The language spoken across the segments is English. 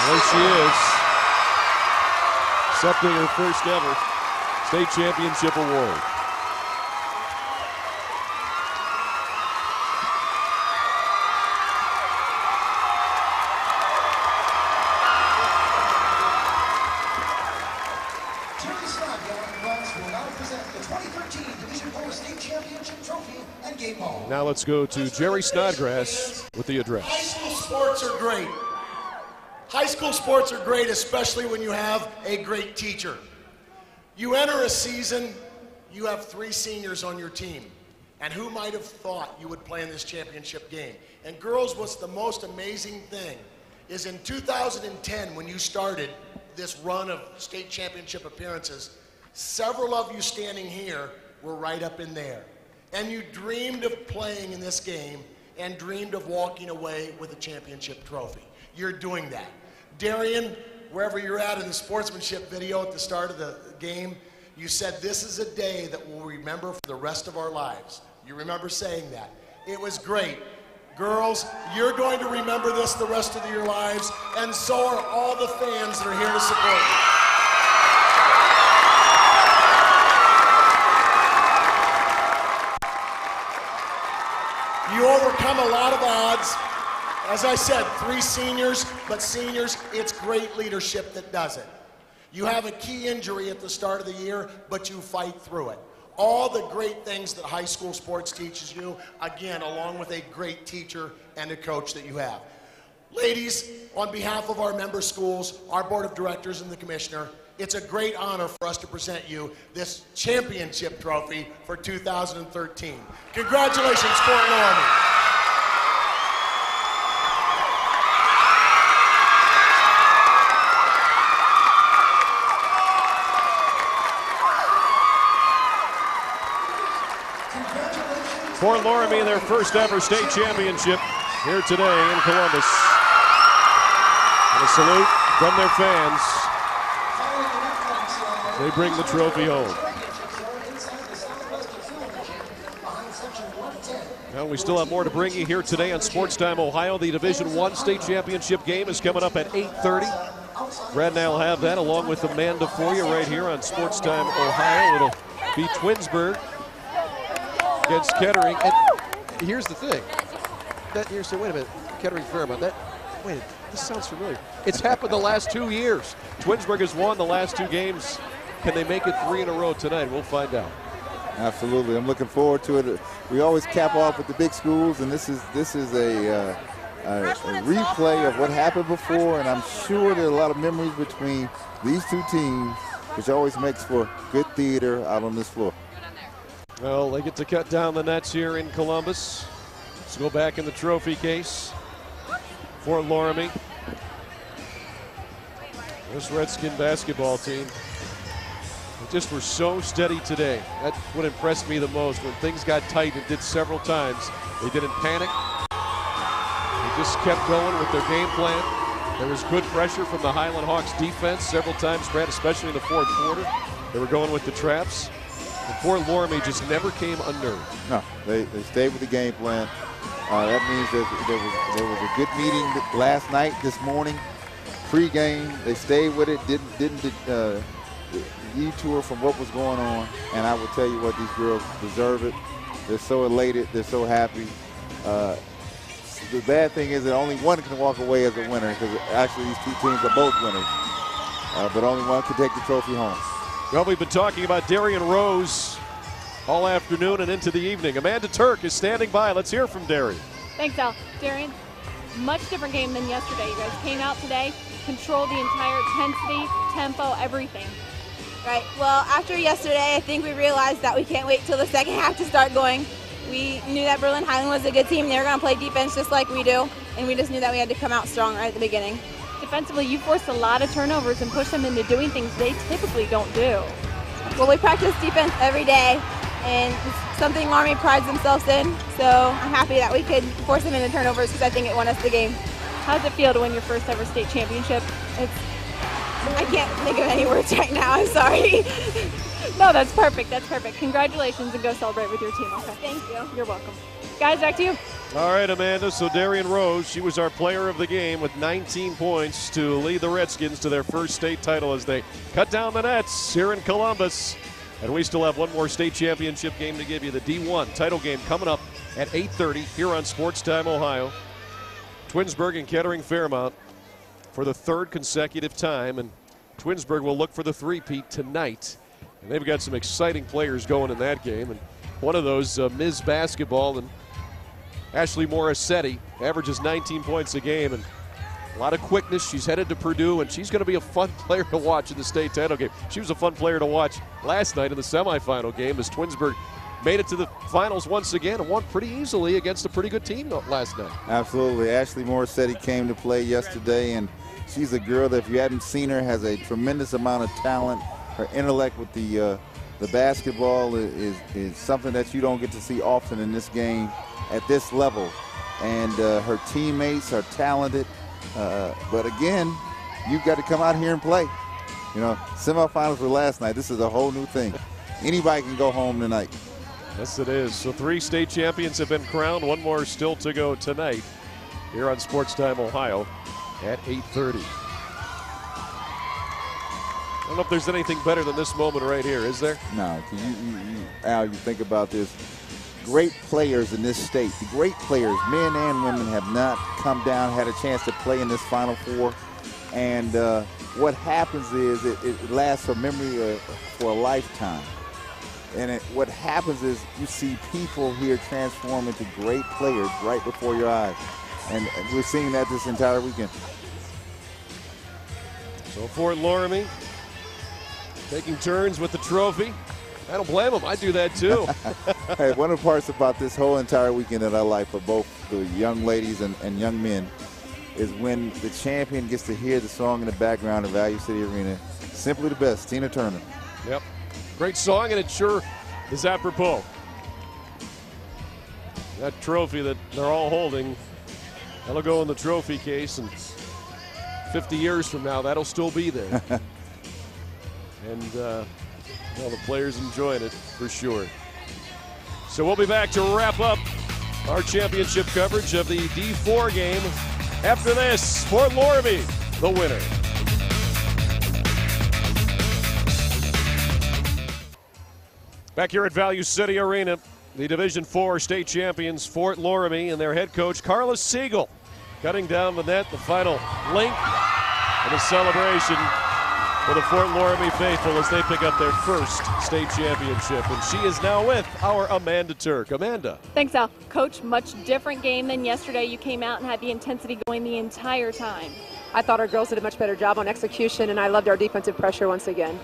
There she is, accepting her first ever state championship award. Now let's go to Jerry Snodgrass with the address. High school sports are great. High school sports are great, especially when you have a great teacher. You enter a season, you have 3 seniors on your team. And who might have thought you would play in this championship game? And girls, what's the most amazing thing is in 2010, when you started this run of state championship appearances, several of you standing here were right up in there. And you dreamed of playing in this game and dreamed of walking away with a championship trophy. You're doing that. Darian, wherever you're at in the sportsmanship video at the start of the game, you said this is a day that we'll remember for the rest of our lives. You remember saying that. It was great. Girls, you're going to remember this the rest of your lives, and so are all the fans that are here to support you. You overcome a lot of odds. As I said, 3 seniors, but seniors, it's great leadership that does it. You have a key injury at the start of the year, but you fight through it. All the great things that high school sports teaches you, again, along with a great teacher and a coach that you have. Ladies, on behalf of our member schools, our board of directors and the commissioner, it's a great honor for us to present you this championship trophy for 2013. Congratulations, Fort Loramie. Fort Loramie, their first ever state championship here today in Columbus. And a salute from their fans. They bring the trophy home. Now we still have more to bring you here today on Sports Time Ohio. The Division I state championship game is coming up at 8:30. Brad and I will have that along with Amanda for you right here on Sports Time Ohio. It'll be Twinsburg against Kettering. And here's the thing. You're saying, wait a minute, Kettering Fairmont. Wait, this sounds familiar. It's happened the last 2 years. Twinsburg has won the last 2 games. Can they make it 3 in a row tonight? We'll find out. Absolutely. I'm looking forward to it. We always cap off with the big schools, and this is a replay of what happened before, and I'm sure there are a lot of memories between these 2 teams, which always makes for good theater out on this floor. Well, they get to cut down the nets here in Columbus. Let's go back in the trophy case for Loramie. This Redskin basketball team, they just were so steady today. That's what impressed me the most. When things got tight, it did several times. They didn't panic. They just kept going with their game plan. There was good pressure from the Hiland Hawks defense several times, Brad, especially in the 4th quarter. They were going with the traps. And Fort Loramie just never came unnerved. No, they stayed with the game plan. That means that there was a good meeting last night, this morning, pre-game. They stayed with it, didn't detour from what was going on. And I will tell you what, these girls deserve it. They're so elated, they're so happy. The bad thing is that only one can walk away as a winner, because actually these 2 teams are both winners. But only one can take the trophy home. Well, we've been talking about Darian Rose all afternoon and into the evening. Amanda Turk is standing by. Let's hear from Darian. Thanks, Al. Darian, much different game than yesterday. You guys came out today, controlled the entire intensity, tempo, everything. Right. Well, after yesterday, I think we realized that we can't wait till the second half to start going. We knew that Berlin Hiland was a good team. They were going to play defense just like we do, and we just knew that we had to come out strong right at the beginning. Defensively, you forced a lot of turnovers and pushed them into doing things they typically don't do. Well, we practice defense every day, and it's something Loramie prides themselves in, so I'm happy that we could force them into turnovers because I think it won us the game. How does it feel to win your first ever state championship? I can't think of any words right now, I'm sorry. No, that's perfect, that's perfect. Congratulations, and go celebrate with your team, okay? Thank you. You're welcome. Guys, back to you. All right, Amanda, so Darian Rose, she was our player of the game with 19 points to lead the Redskins to their first state title as they cut down the nets here in Columbus. And we still have one more state championship game to give you, the D1 title game coming up at 8:30 here on Sports Time Ohio. Twinsburg and Kettering Fairmont for the third consecutive time, and Twinsburg will look for the three-peat tonight. And they've got some exciting players going in that game, and one of those, Ms. Basketball, and Ashley Morissetti averages 19 points a game and a lot of quickness. She's headed to Purdue, and she's going to be a fun player to watch in the state title game. She was a fun player to watch last night in the semifinal game as Twinsburg made it to the finals once again and won pretty easily against a pretty good team last night. Absolutely. Ashley Morissetti came to play yesterday, and she's a girl that, if you hadn't seen her, has a tremendous amount of talent. Her intellect with the basketball is something that you don't get to see often in this game at this level. And her teammates are talented. But again, you've got to come out here and play. You know, semifinals were last night. This is a whole new thing. Anybody can go home tonight. Yes, it is. So 3 state champions have been crowned. One more still to go tonight here on Sports Time Ohio at 8:30. I don't know if there's anything better than this moment right here, is there? No. Al, you think about this. Great players in this state, the great players, men and women, have not come down, had a chance to play in this Final Four. And what happens is it lasts for memory for a lifetime. And what happens is you see people here transform into great players right before your eyes. And we're seeing that this entire weekend. So Fort Loramie taking turns with the trophy. I don't blame them. I do that too. Hey, one of the parts about this whole entire weekend that I like for both the young ladies and young men is when the champion gets to hear the song in the background of Value City Arena. Simply the best, Tina Turner. Yep. Great song, and it sure is apropos. That trophy that they're all holding, that'll go in the trophy case, and 50 years from now, that'll still be there. And well, the players enjoying it for sure. So we'll be back to wrap up our championship coverage of the D4 game after this. Fort Loramie, the winner. Back here at Value City Arena, the Division IV state champions Fort Loramie and their head coach Carlos Siegel cutting down the net, the final link of the celebration for the Fort Loramie faithful as they pick up their first state championship. And she is now with our Amanda Turk. Amanda. Thanks, Al. Coach, much different game than yesterday. You came out and had the intensity going the entire time. I thought our girls did a much better job on execution, and I loved our defensive pressure once again.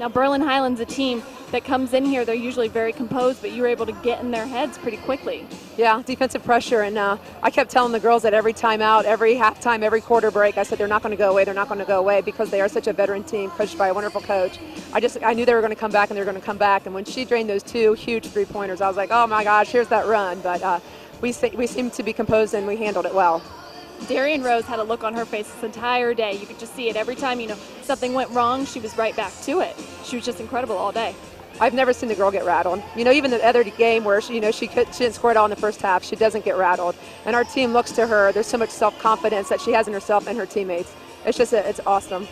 Now, Berlin Hiland's a team that comes in here. They're usually very composed, but you were able to get in their heads pretty quickly. Yeah, defensive pressure. And I kept telling the girls that every timeout, every halftime, every quarter break, I said they're not going to go away. They're not going to go away because they are such a veteran team coached by a wonderful coach. I knew they were going to come back, and they were going to come back. And when she drained those 2 huge three-pointers, I was like, oh, my gosh, here's that run. But we seemed to be composed, and we handled it well. Darian Rose had a look on her face this entire day. You could just see it every time, something went wrong, she was right back to it. She was just incredible all day. I've never seen the girl get rattled. Even the other game where she didn't score it all in the first half, she doesn't get rattled. And our team looks to her. There's so much self-confidence that she has in herself and her teammates. It's awesome.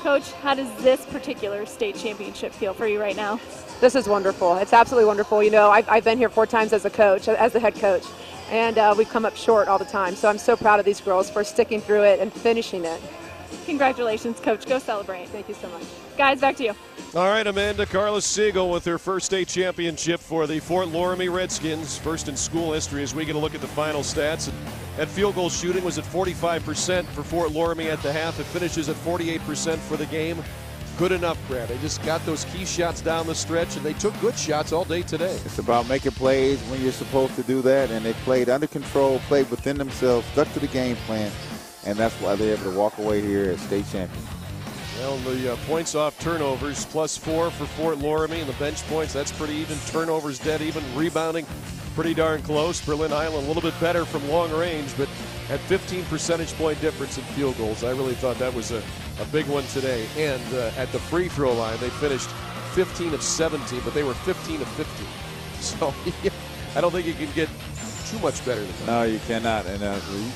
Coach, how does this particular state championship feel for you right now? This is wonderful. It's absolutely wonderful. I've been here 4 times as a coach, as the head coach. And we've come up short all the time. So I'm so proud of these girls for sticking through it and finishing it. Congratulations, Coach. Go celebrate. Thank you so much. Guys, back to you. All right, Amanda. Carlos Siegel with her first state championship for the Fort Loramie Redskins. First in school history as we get a look at the final stats. And field goal shooting was at 45% for Fort Loramie at the half. It finishes at 48% for the game. Good enough, Brad. They just got those key shots down the stretch, and they took good shots all day today. It's about making plays when you're supposed to do that, and they played under control, played within themselves, stuck to the game plan, and that's why they're able to walk away here as state champion. Well, the points off turnovers, +4 for Fort Loramie, and the bench points, that's pretty even. Turnovers dead even. Rebounding, pretty darn close. Berlin Hiland a little bit better from long range, but at 15 percentage point difference in field goals. I really thought that was a big one today. And at the free throw line, they finished 15 of 17, but they were 15 of 15. So I don't think you can get too much better than that. No, you cannot. And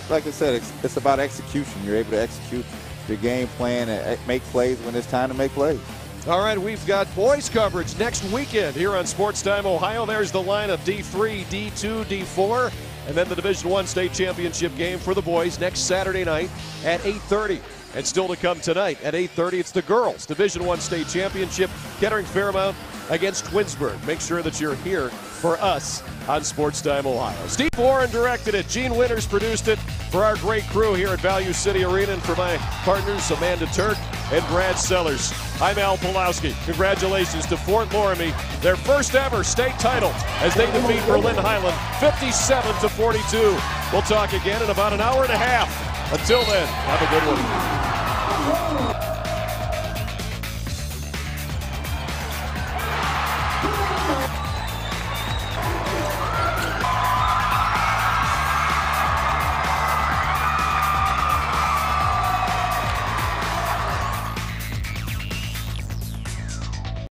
like I said, it's about execution. You're able to execute your game plan and make plays when it's time to make plays. All right, we've got boys coverage next weekend here on Sports Time Ohio. There's the line of D3, D2, D4, and then the Division I state championship game for the boys next Saturday night at 8:30. And still to come tonight at 8:30, it's the girls Division I state championship, Kettering Fairmount against Twinsburg. Make sure that you're here for us on Sports Time Ohio. Steve Warren directed it. Gene Winters produced it. For our great crew here at Value City Arena and for my partners Amanda Turk and Brad Sellers, I'm Al Pulowski. Congratulations to Fort Loramie, their first ever state title as they defeat Berlin Hiland 57-42. We'll talk again in about an hour and a half. Until then, have a good one.